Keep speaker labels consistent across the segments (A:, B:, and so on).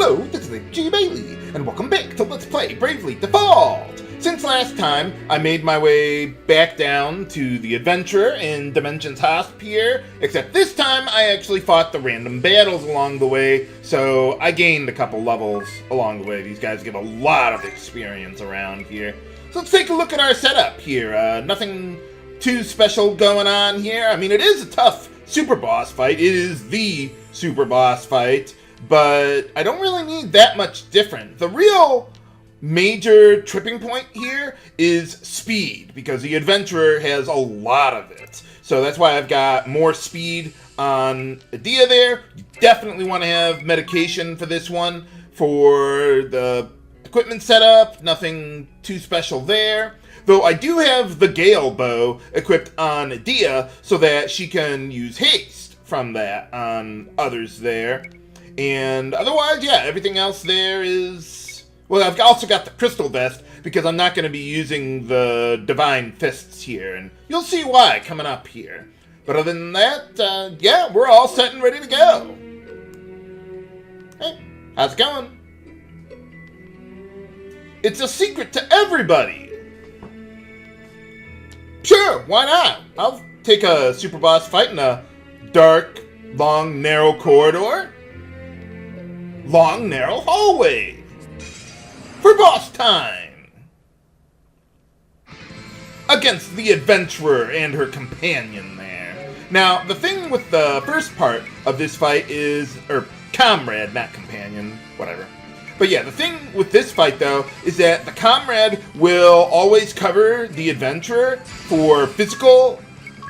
A: Hello, this is Ringabel, and welcome back to Let's Play Bravely Default! Since last time, I made my way back down to the adventurer in Dimensions Hosp here, except this time I actually fought the random battles along the way, so I gained a couple levels along the way. These guys give a lot of experience around here. So let's take a look at our setup here. Nothing too special going on here. I mean, it is a tough super boss fight. It is the super boss fight. But I don't really need that much different. The real major tripping point here is speed, because the adventurer has a lot of it. So that's why I've got more speed on Adia there. You definitely want to have medication for this one. For the equipment setup, nothing too special there. Though I do have the Gale bow equipped on Adia so that she can use haste from that on others there. And otherwise, yeah, everything else there is... Well, I've also got the crystal vest, because I'm not going to be using the divine fists here, and you'll see why coming up here. But other than that, yeah, we're all set and ready to go. Hey, how's it going? It's a secret to everybody! Sure, why not? I'll take a super boss fight in a dark, long, narrow corridor. Long, narrow hallway for boss time against the adventurer and her companion there. Now, the thing with the first part of this fight is, or comrade, not companion, whatever. But yeah, the thing with this fight, though, is that the comrade will always cover the adventurer for physical,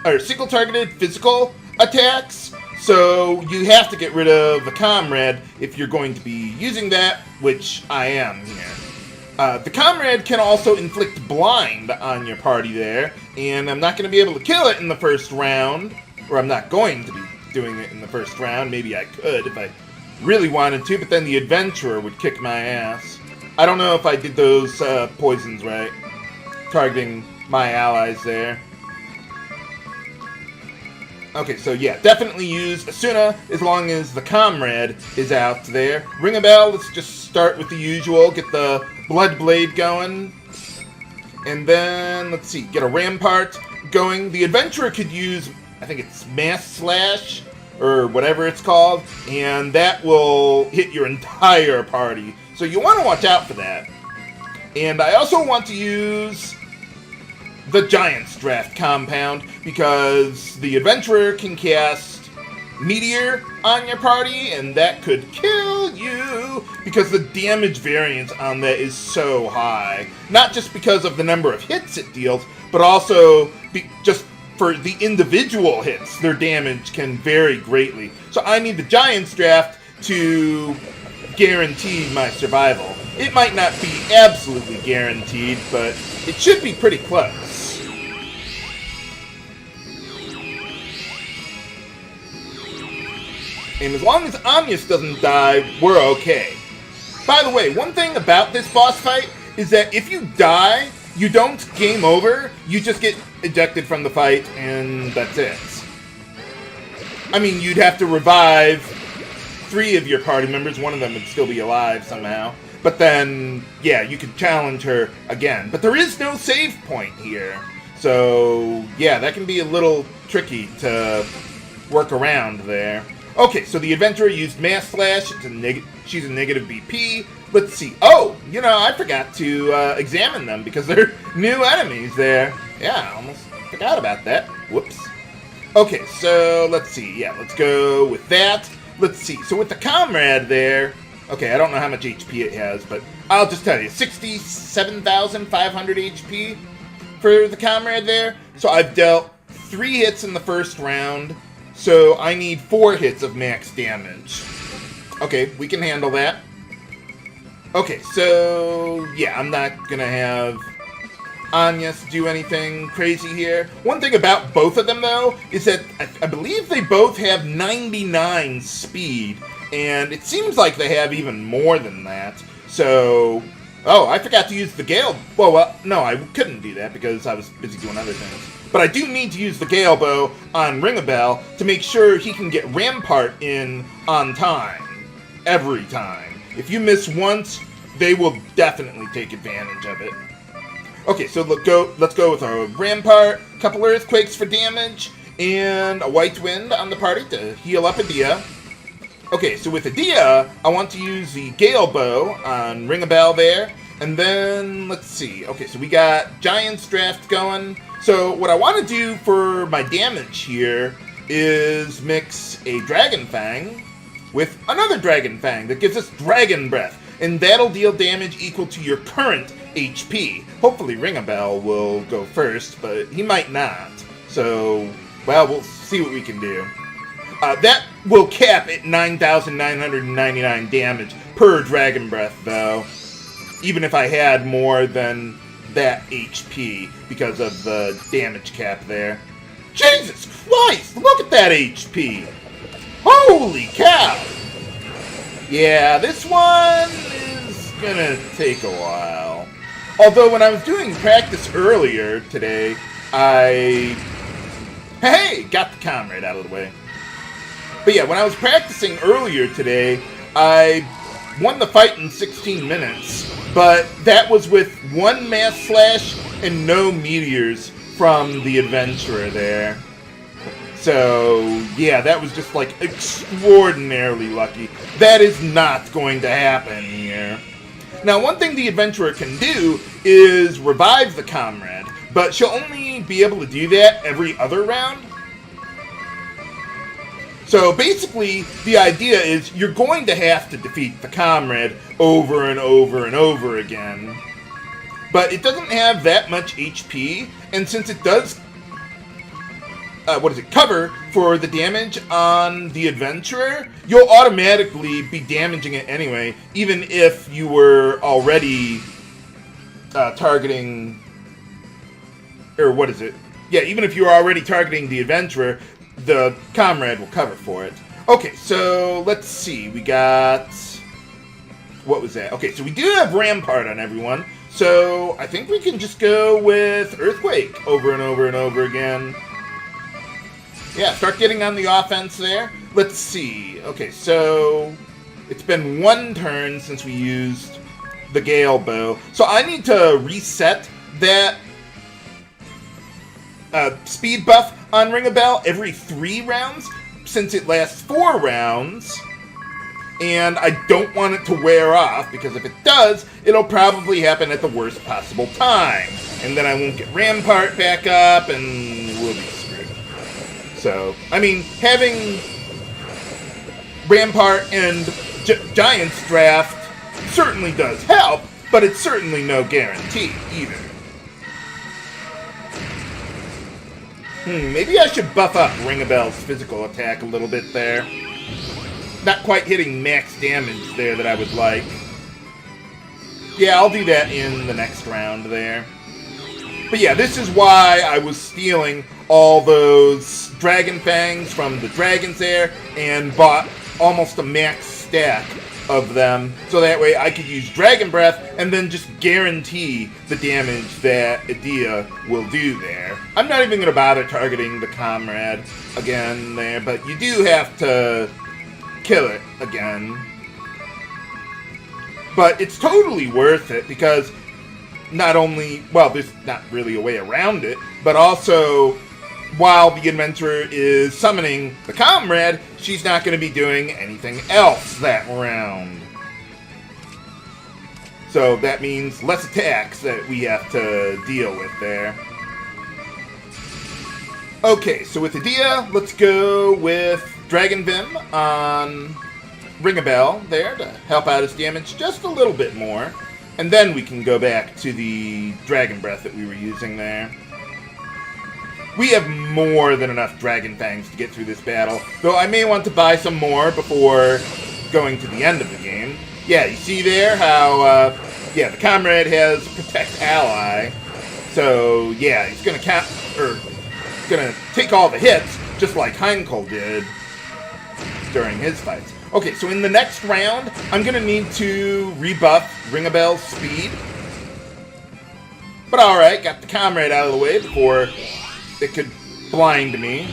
A: or single-targeted physical attacks. So you have to get rid of the comrade if you're going to be using that, which I am here. The comrade can also inflict blind on your party there, and I'm not going to be able to kill it in the first round, or I'm not going to be doing it in the first round. Maybe I could if I really wanted to, but then the adventurer would kick my ass. I don't know if I did those poisons right, targeting my allies there. Okay, so yeah, definitely use Asuna as long as the comrade is out there. Ringabel, let's just start with the usual, get the blood blade going. And then, let's see, get a rampart going. The adventurer could use, I think it's mass slash, or whatever it's called, and that will hit your entire party. So you want to watch out for that. And I also want to use the Giant's Draft compound, because the adventurer can cast Meteor on your party, and that could kill you, because the damage variance on that is so high. Not just because of the number of hits it deals, but also just for the individual hits, their damage can vary greatly. So I need the Giant's Draft to guarantee my survival. It might not be absolutely guaranteed, but it should be pretty close. And as long as Agnès doesn't die, we're okay. By the way, one thing about this boss fight is that if you die, you don't game over, you just get ejected from the fight, and that's it. I mean, you'd have to revive 3 of your party members, one of them would still be alive somehow. But then, yeah, you could challenge her again. But there is no save point here. So, yeah, that can be a little tricky to work around there. Okay, so the adventurer used Mass Slash. She's a negative BP. Let's see. Oh, you know, I forgot to examine them because they're new enemies there. Yeah, I almost forgot about that. Whoops. Okay, so let's see. Yeah, let's go with that. Let's see. So with the comrade there, okay, I don't know how much HP it has, but I'll just tell you, 67,500 HP for the comrade there. So I've dealt 3 hits in the first round. So I need 4 hits of max damage. Okay, we can handle that. Okay, so yeah, I'm not gonna have Agnès do anything crazy here. One thing about both of them, though, is that I believe they both have 99 speed, and it seems like they have even more than that. So, oh, I forgot to use the Gale. Well, no, I couldn't do that because I was busy doing other things. But I do need to use the Gale bow on Ringabel to make sure he can get Rampart in on time. Every time. If you miss once, they will definitely take advantage of it. Okay, so let's go with a Rampart, a couple Earthquakes for damage, and a White Wind on the party to heal up Adia. Okay, so with Adia, I want to use the Gale Bow on Ringabel there. And then, let's see. Okay, so we got Giant's Draft going. So what I want to do for my damage here is mix a Dragon Fang with another Dragon Fang that gives us Dragon Breath. And that'll deal damage equal to your current HP. Hopefully Ringabel will go first, but he might not. So, well, we'll see what we can do. That will cap at 9,999 damage per Dragon Breath, though. Even if I had more than that HP because of the damage cap there. Jesus Christ! Look at that HP! Holy cow! Yeah, this one is gonna take a while. Although when I was doing practice earlier today, Hey! Got the comrade out of the way. But yeah, when I was practicing earlier today, I won the fight in 16 minutes. But that was with one Mass Slash and no meteors from the Adventurer there. So, yeah, that was just, like, extraordinarily lucky. That is not going to happen here. Now, one thing the Adventurer can do is revive the Comrade, but she'll only be able to do that every other round. So, basically, the idea is you're going to have to defeat the Comrade over and over and over again. But it doesn't have that much HP, and since it does cover for the damage on the Adventurer, you'll automatically be damaging it anyway, even if you were already targeting, or what is it? Yeah, even if you were already targeting the Adventurer, the Comrade will cover for it. Okay, so let's see, we got, what was that? Okay, so we do have Rampart on everyone, so I think we can just go with Earthquake over and over and over again. Yeah, start getting on the offense there. Let's see. Okay, so it's been one turn since we used the Gale Bow. So I need to reset that speed buff on Ringabel every 3 rounds, since it lasts 4 rounds. And I don't want it to wear off, because if it does, it'll probably happen at the worst possible time. And then I won't get Rampart back up, and we'll be screwed. So, I mean, having Rampart and Giant's Draft certainly does help, but it's certainly no guarantee either. Maybe I should buff up Ringabel's physical attack a little bit there. Not quite hitting max damage there that I would like. Yeah, I'll do that in the next round there. But yeah, this is why I was stealing all those Dragon Fangs from the dragons there and bought almost a max stack of them, so that way I could use Dragon Breath and then just guarantee the damage that Adia will do there. I'm not even going to bother targeting the Comrade again there, but you do have to kill it again. But it's totally worth it, because not only, well, there's not really a way around it, but also while the Adventurer is summoning the Comrade, she's not going to be doing anything else that round. So that means less attacks that we have to deal with there. Okay, so with Adia, let's go with Dragon Vim on Ringabel there to help out his damage just a little bit more. And then we can go back to the Dragon Breath that we were using there. We have more than enough Dragon Fangs to get through this battle, though I may want to buy some more before going to the end of the game. Yeah, you see there how, yeah, the Comrade has Protect Ally, so yeah, he's gonna take all the hits, just like Heinkel did during his fights. Okay, so in the next round, I'm gonna need to rebuff Ringabel's speed. But alright, got the Comrade out of the way before it could blind me.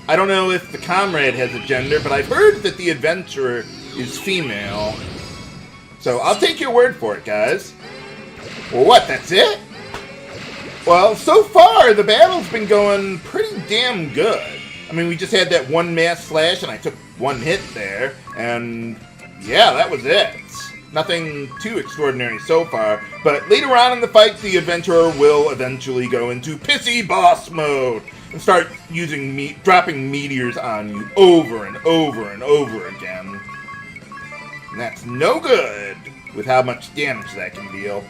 A: I don't know if the Comrade has a gender, but I've heard that the Adventurer is female. So I'll take your word for it, guys. Well, what, that's it? Well, so far, the battle's been going pretty damn good. I mean, we just had that one mass slash, and I took one hit there, and yeah, that was it. Nothing too extraordinary so far, but later on in the fight, the adventurer will eventually go into pissy boss mode and start dropping meteors on you over and over and over again. And that's no good with how much damage that can deal.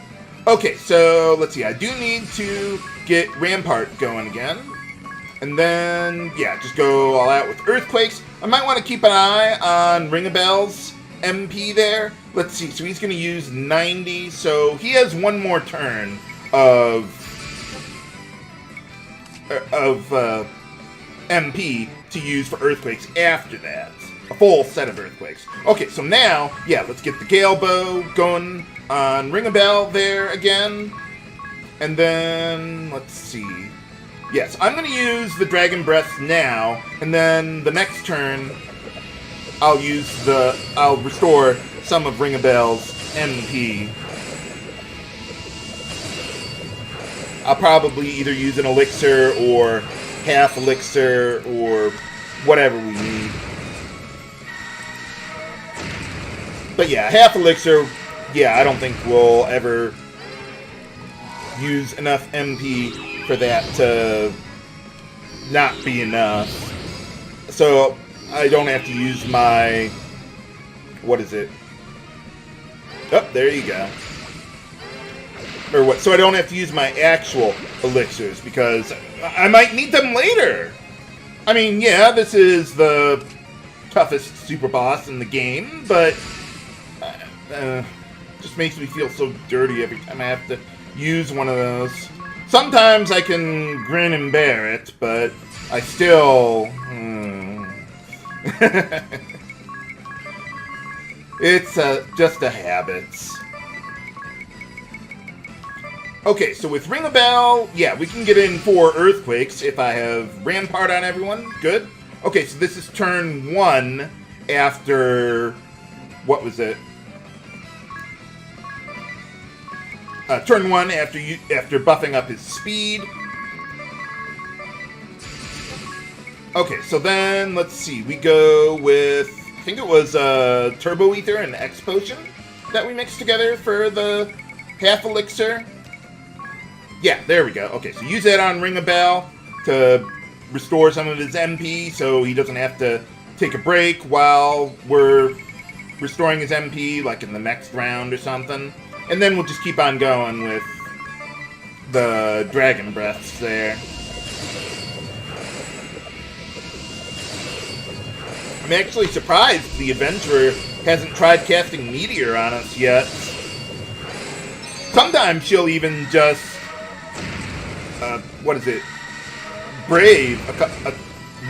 A: Okay, so let's see, I do need to get Rampart going again. And then, yeah, just go all out with Earthquakes. I might want to keep an eye on Ringabel's MP there. Let's see, so he's going to use 90, so he has one more turn of MP to use for Earthquakes after that. A full set of Earthquakes. Okay, so now, yeah, let's get the Gale Bow going on Ringabel there again. And then, let's see. Yes, I'm going to use the Dragon Breath now, and then the next turn, I'll restore some of Ringabel's MP. I'll probably either use an elixir or half elixir or whatever we need. But yeah, half elixir, yeah, I don't think we'll ever use enough MP for that to not be enough. So I don't have to use my, what is it? Oh, there you go. Or what? So I don't have to use my actual elixirs because I might need them later. I mean, yeah, this is the toughest super boss in the game, but just makes me feel so dirty every time I have to use one of those. Sometimes I can grin and bear it, but I still... It's just a habit. Okay, so with Ringabel, yeah, we can get in 4 Earthquakes if I have Rampart on everyone. Good. Okay, so this is turn 1 after... What was it? Turn 1 after buffing up his speed. Okay, so then, let's see. We go with... I think it was Turbo Ether and X Potion that we mixed together for the half elixir. Yeah, there we go. Okay, so use that on Ringabel to restore some of his MP so he doesn't have to take a break while we're restoring his MP, like in the next round or something. And then we'll just keep on going with the Dragon Breaths there. I'm actually surprised the Adventurer hasn't tried casting Meteor on us yet. Sometimes she'll even just, Brave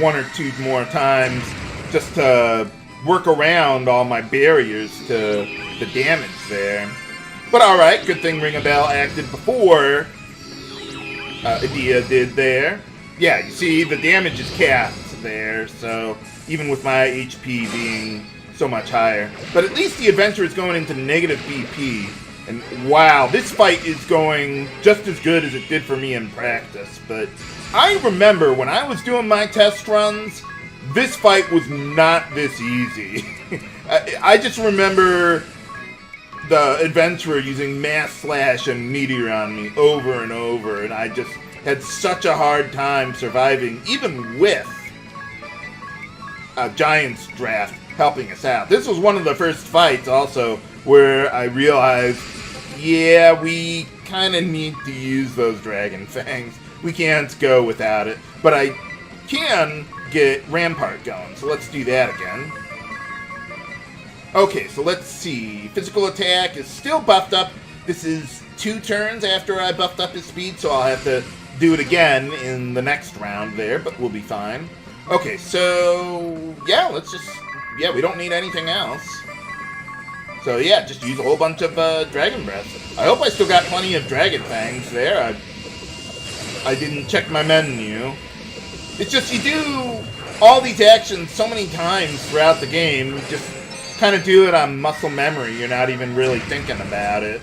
A: one or two more times just to work around all my barriers to the damage there. But alright, good thing Ringabel acted before Adia did there. Yeah, you see, the damage is capped there, so even with my HP being so much higher. But at least the Adventurer is going into negative BP. And wow, this fight is going just as good as it did for me in practice. But I remember when I was doing my test runs, this fight was not this easy. I just remember the Adventurer using Mass Slash and Meteor on me over and over, and I just had such a hard time surviving, even with a Giant's Draft helping us out. This was one of the first fights, also, where I realized, yeah, we kind of need to use those Dragon Fangs. We can't go without it, but I can get Rampart going, so let's do that again. Okay, so let's see. Physical attack is still buffed up. This is 2 turns after I buffed up his speed, so I'll have to do it again in the next round there, but we'll be fine. Okay, so yeah, let's just... Yeah, we don't need anything else. So yeah, just use a whole bunch of Dragon Breaths. I hope I still got plenty of Dragon Fangs there. I didn't check my menu. It's just you do all these actions so many times throughout the game, just kind of do it on muscle memory. You're not even really thinking about it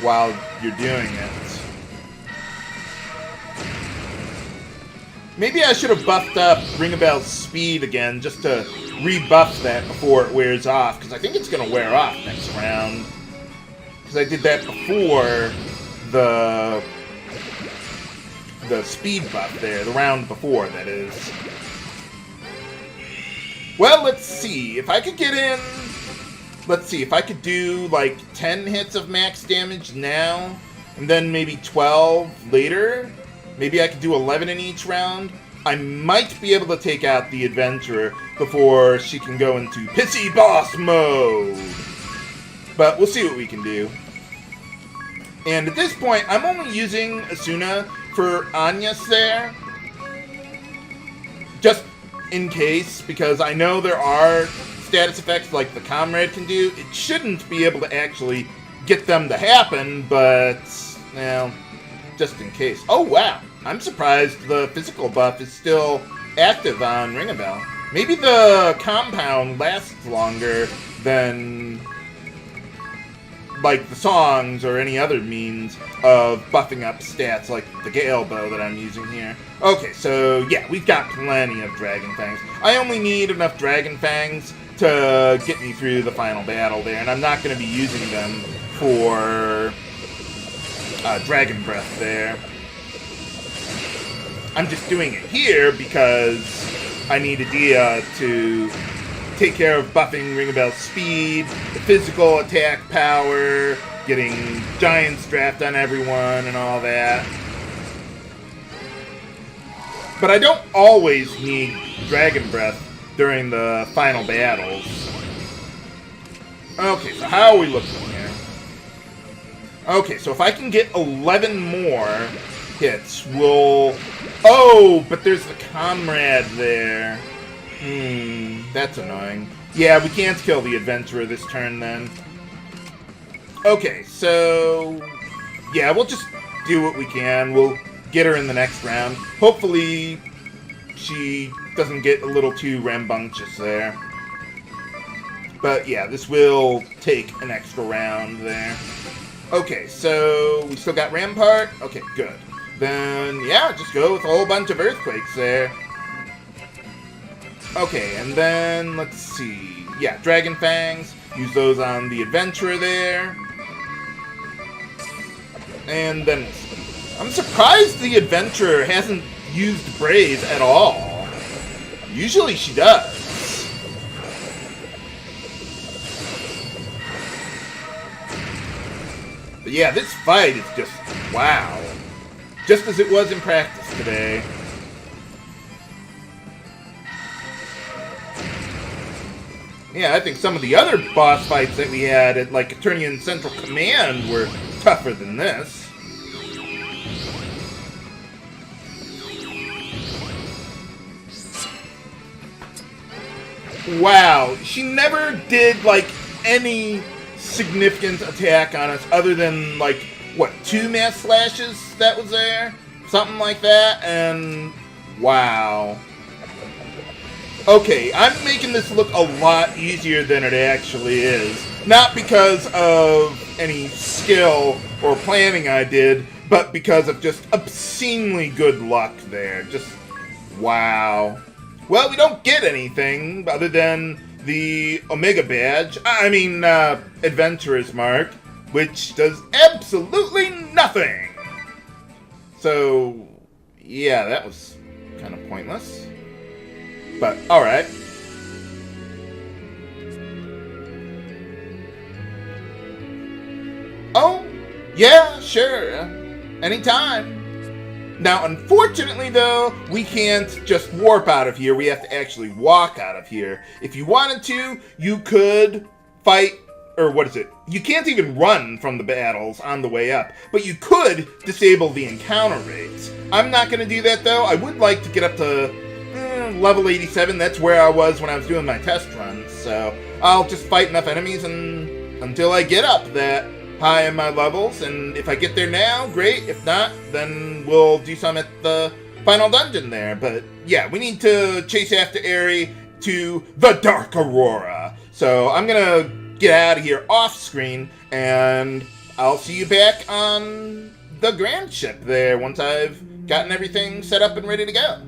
A: while you're doing it. Maybe I should have buffed up Ringabel's speed again just to rebuff that before it wears off, because I think it's going to wear off next round. Because I did that before the speed buff there, the round before, that is. Well, let's see. If I could get in... Let's see. If I could do, like, 10 hits of max damage now, and then maybe 12 later, maybe I could do 11 in each round, I might be able to take out the Adventurer before she can go into Pissy Boss mode. But we'll see what we can do. And at this point, I'm only using Asuna for Agnès there. Just in case, because I know there are status effects like the Comrade can do. It shouldn't be able to actually get them to happen, but, well, just in case. Oh, wow. I'm surprised the physical buff is still active on Ringabel. Maybe the compound lasts longer than, like, the songs or any other means of buffing up stats, like the Gale Bow that I'm using here. Okay, so, yeah, we've got plenty of Dragon Fangs. I only need enough Dragon Fangs to get me through the final battle there, and I'm not going to be using them for Dragon Breath there. I'm just doing it here because I need Adia to take care of buffing Ringabel's speed, the physical attack power, getting Giant's Draft on everyone, and all that. But I don't always need Dragon Breath during the final battles. Okay, so how are we looking here? Okay, so if I can get 11 more hits, we'll... Oh, but there's the Comrade there. That's annoying. Yeah, we can't kill the Adventurer this turn, then. Okay, so... Yeah, we'll just do what we can. We'll get her in the next round. Hopefully, she doesn't get a little too rambunctious there. But, yeah, this will take an extra round there. Okay, so we still got Rampart? Okay, good. Then, yeah, just go with a whole bunch of Earthquakes there. Okay, and then, let's see. Yeah, Dragon Fangs. Use those on the Adventurer there. And then, I'm surprised the Adventurer hasn't used Brave at all. Usually she does. But yeah, this fight is just, wow. Just as it was in practice today. Yeah, I think some of the other boss fights that we had at, like, Eternian Central Command were tougher than this. Wow, she never did, like, any significant attack on us other than, like, what, 2 mass slashes that was there? Something like that, and wow. Okay, I'm making this look a lot easier than it actually is. Not because of any skill or planning I did, but because of just obscenely good luck there. Just, wow. Well, we don't get anything other than the Omega Badge. I mean, Adventurer's Mark, which does absolutely nothing. So, yeah, that was kind of pointless. But, alright. Oh, yeah, sure. Anytime. Now, unfortunately, though, we can't just warp out of here. We have to actually walk out of here. If you wanted to, you could fight, or what is it? You can't even run from the battles on the way up, but you could disable the encounter rates. I'm not going to do that, though. I would like to get up to level 87. That's where I was when I was doing my test runs, so I'll just fight enough enemies until I get up that high in my levels, and if I get there now, great. If not, then we'll do some at the final dungeon there. But yeah, we need to chase after Airy to the Dark Aurora. So I'm gonna get out of here off screen, and I'll see you back on the grand ship there once I've gotten everything set up and ready to go.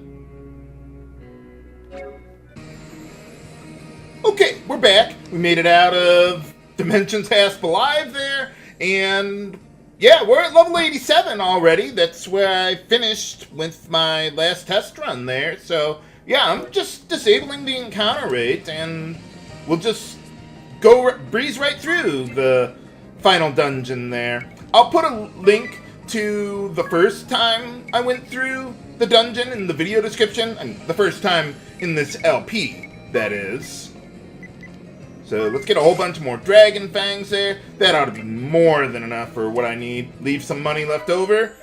A: Okay, we're back. We made it out of Dimensions Hasp alive there, and yeah, we're at level 87 already. That's where I finished with my last test run there. So yeah, I'm just disabling the encounter rate, and we'll just go breeze right through the final dungeon there. I'll put a link to the first time I went through the dungeon in the video description, and the first time in this LP, that is. So let's get a whole bunch more dragon fangs there. That ought to be more than enough for what I need. Leave some money left over.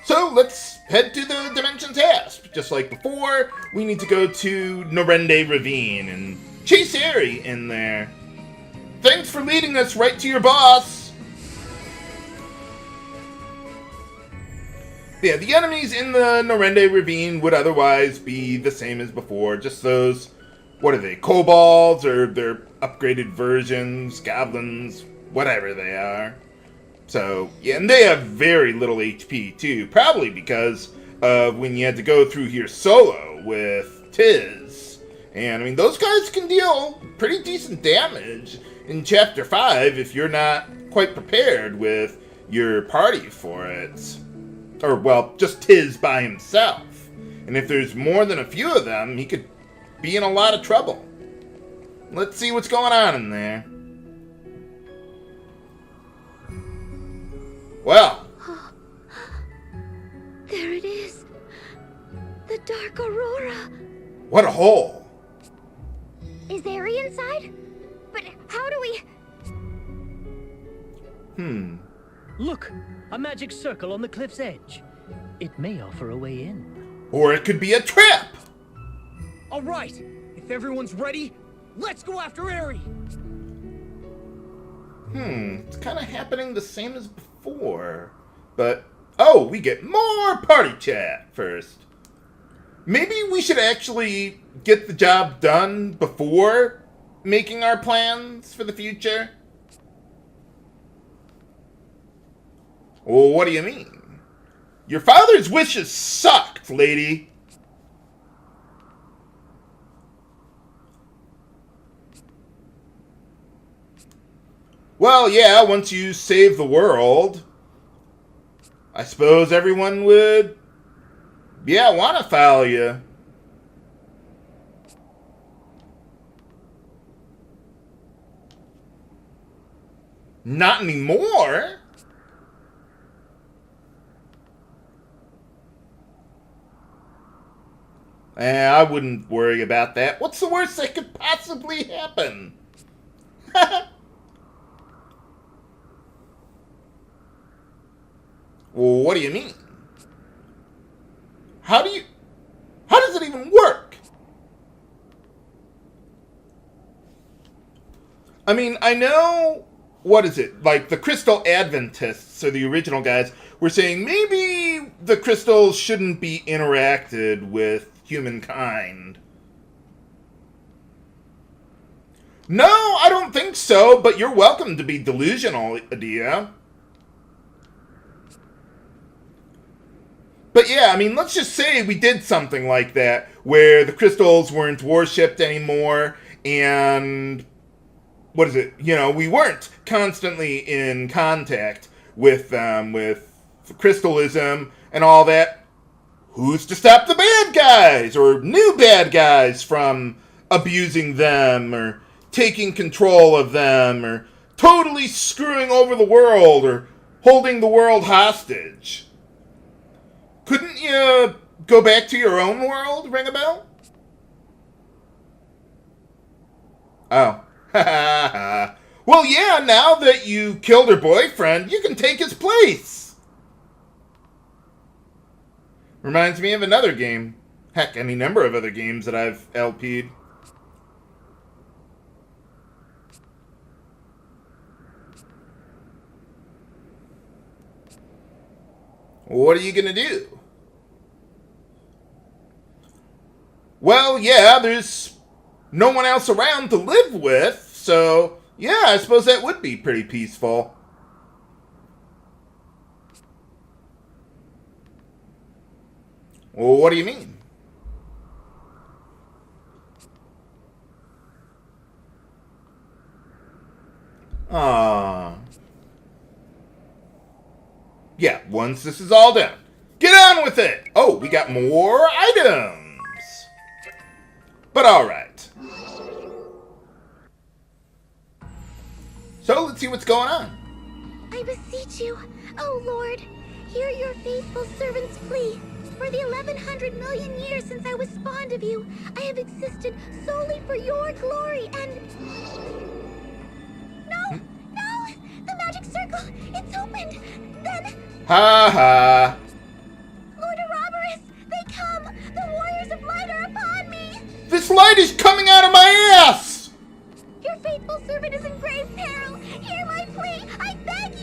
A: So let's head to the Dimensions Hasp. Just like before, we need to go to Norende Ravine and chase Airy in there. Thanks for leading us right to your boss. Yeah, the enemies in the Norende Ravine would otherwise be the same as before. Just those, what are they, kobolds or their upgraded versions, goblins, whatever they are. So, yeah, and they have very little HP too, probably because of when you had to go through here solo with Tiz. And, I mean, those guys can deal pretty decent damage in Chapter 5 if you're not quite prepared with your party for it. Or, well, just Tiz by himself. And if there's more than a few of them, he could be in a lot of trouble. Let's see what's going on in there. Well.
B: There it is. The Dark Aurora.
A: What a hole.
B: Is Airy inside? But how do we...
C: Look, a magic circle on the cliff's edge. It may offer a way in.
A: Or it could be a trap.
D: All right, if everyone's ready, let's go after Airy.
A: It's kind of happening the same as before. But, oh, we get more party chat first. Maybe we should actually get the job done before making our plans for the future. Well, what do you mean? Your father's wishes sucked, lady. Well, yeah, once you save the world, I suppose everyone would, yeah, want to follow you. Not anymore. I wouldn't worry about that. What's the worst that could possibly happen? Well, what do you mean? How does it even work? I mean, I know, what is it? Like, the Crystal Adventists, or the original guys, were saying maybe the crystals shouldn't be interacted with humankind. No, I don't think so, but you're welcome to be delusional, Adia. But yeah, I mean, let's just say we did something like that, where the crystals weren't worshipped anymore, and what is it? You know, we weren't constantly in contact with them, with crystalism and all that. Who's to stop the bad guys, or new bad guys, from abusing them, or taking control of them, or totally screwing over the world, or holding the world hostage? Couldn't you go back to your own world, Ringabel? Oh. Well, yeah, now that you killed her boyfriend, you can take his place. Reminds me of another game. Heck, any number of other games that I've LP'd. What are you gonna do? Well, yeah, there's no one else around to live with, so yeah, I suppose that would be pretty peaceful. Well, what do you mean? Yeah, once this is all done, get on with it! Oh, we got more items! But alright. So, let's see what's going on.
B: I beseech you, O Lord, hear your faithful servant's plea. For the 1100 million years since I was spawned of you, I have existed solely for your glory and... No! No! The magic circle! It's opened! Then...
A: Ha ha!
B: Lord Ouroboros! They come! The warriors of light are upon me!
A: This light is coming out of my ass!
B: Your faithful servant is in grave peril! Hear my plea! I beg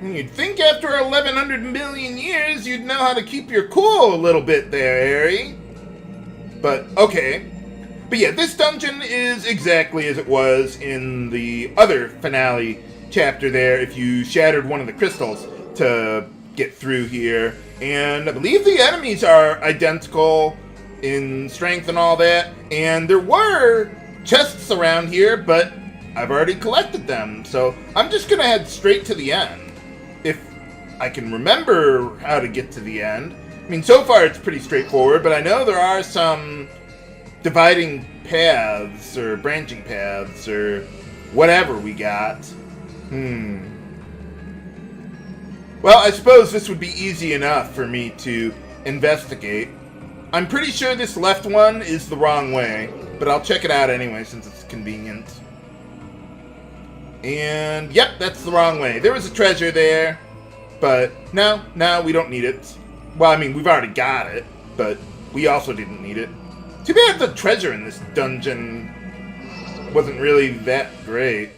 B: you!
A: You'd think after 1100 million years you'd know how to keep your cool a little bit there, Airy. But, okay. But yeah, this dungeon is exactly as it was in the other finale chapter there, if you shattered one of the crystals to get through here. And I believe the enemies are identical in strength and all that. And there were chests around here, but I've already collected them. So I'm just going to head straight to the end. If I can remember how to get to the end. I mean, so far it's pretty straightforward, but I know there are some dividing paths or branching paths or whatever we got. Well, I suppose this would be easy enough for me to investigate. I'm pretty sure this left one is the wrong way, but I'll check it out anyway since it's convenient. And, yep, that's the wrong way. There was a treasure there, but no, we don't need it. Well, I mean, we've already got it, but we also didn't need it. Too bad the treasure in this dungeon wasn't really that great.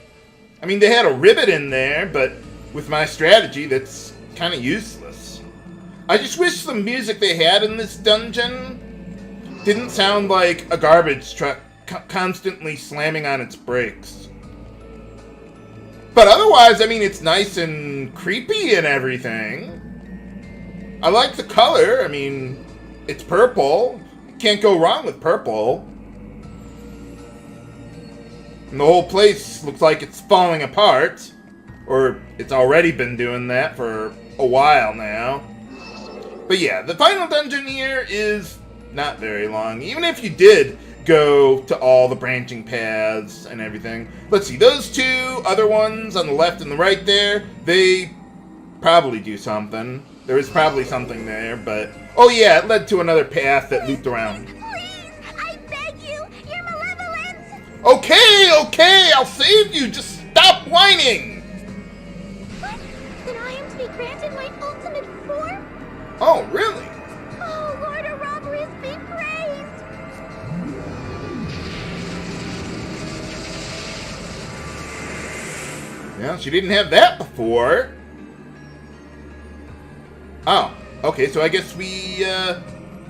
A: I mean, they had a ribbit in there, but with my strategy, that's kind of useless. I just wish the music they had in this dungeon didn't sound like a garbage truck constantly slamming on its brakes. But otherwise, I mean, it's nice and creepy and everything. I like the color. I mean, it's purple. Can't go wrong with purple. And the whole place looks like it's falling apart. Or it's already been doing that for a while now. But yeah, the final dungeon here is not very long. Even if you did go to all the branching paths and everything. Let's see, those two other ones on the left and the right there, they probably do something. There is probably something there, but... Oh yeah, it led to another path that looped around.
B: Please! I beg you! Your malevolence!
A: Okay, I'll save you! Just stop whining!
B: What? Then I am to be granted my ultimate form?
A: Oh, really?
B: Oh, Lord Ouroboros be praised!
A: Yeah, she didn't have that before. Oh, okay, so I guess we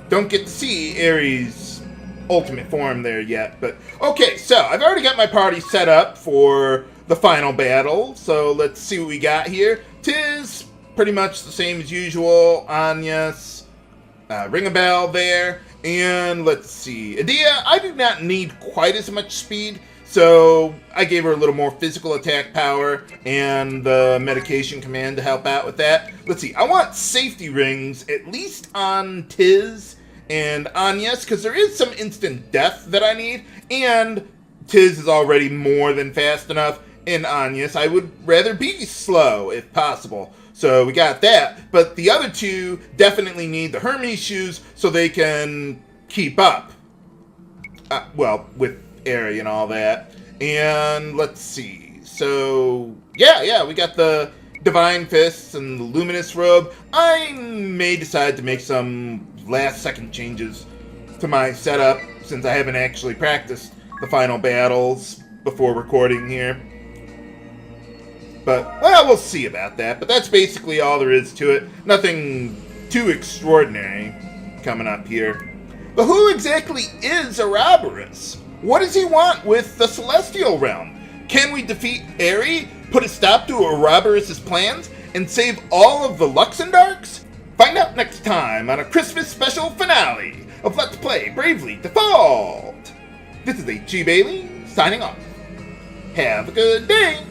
A: don't get to see Airy's ultimate form there yet. But okay, so I've already got my party set up for the final battle. So let's see what we got here. 'Tis pretty much the same as usual. Agnès, Ringabel there. And let's see. Adia, I do not need quite as much speed. So I gave her a little more physical attack power and the medication command to help out with that. Let's see. I want safety rings, at least on Tiz and Agnès, because there is some instant death that I need. And Tiz is already more than fast enough. And Agnès, I would rather be slow if possible. So we got that. But the other two definitely need the Hermes shoes so they can keep up. Well, with Airy and all that. And let's see. So, yeah, we got the Divine Fists and the Luminous Robe. I may decide to make some last-second changes to my setup since I haven't actually practiced the final battles before recording here. But, well, we'll see about that. But that's basically all there is to it. Nothing too extraordinary coming up here. But who exactly is Ouroboros? What does he want with the Celestial Realm? Can we defeat Airy, put a stop to Ouroboros' plans, and save all of the Luxemdarks? Find out next time on a Christmas special finale of Let's Play Bravely Default! This is H.G. Bailey, signing off. Have a good day!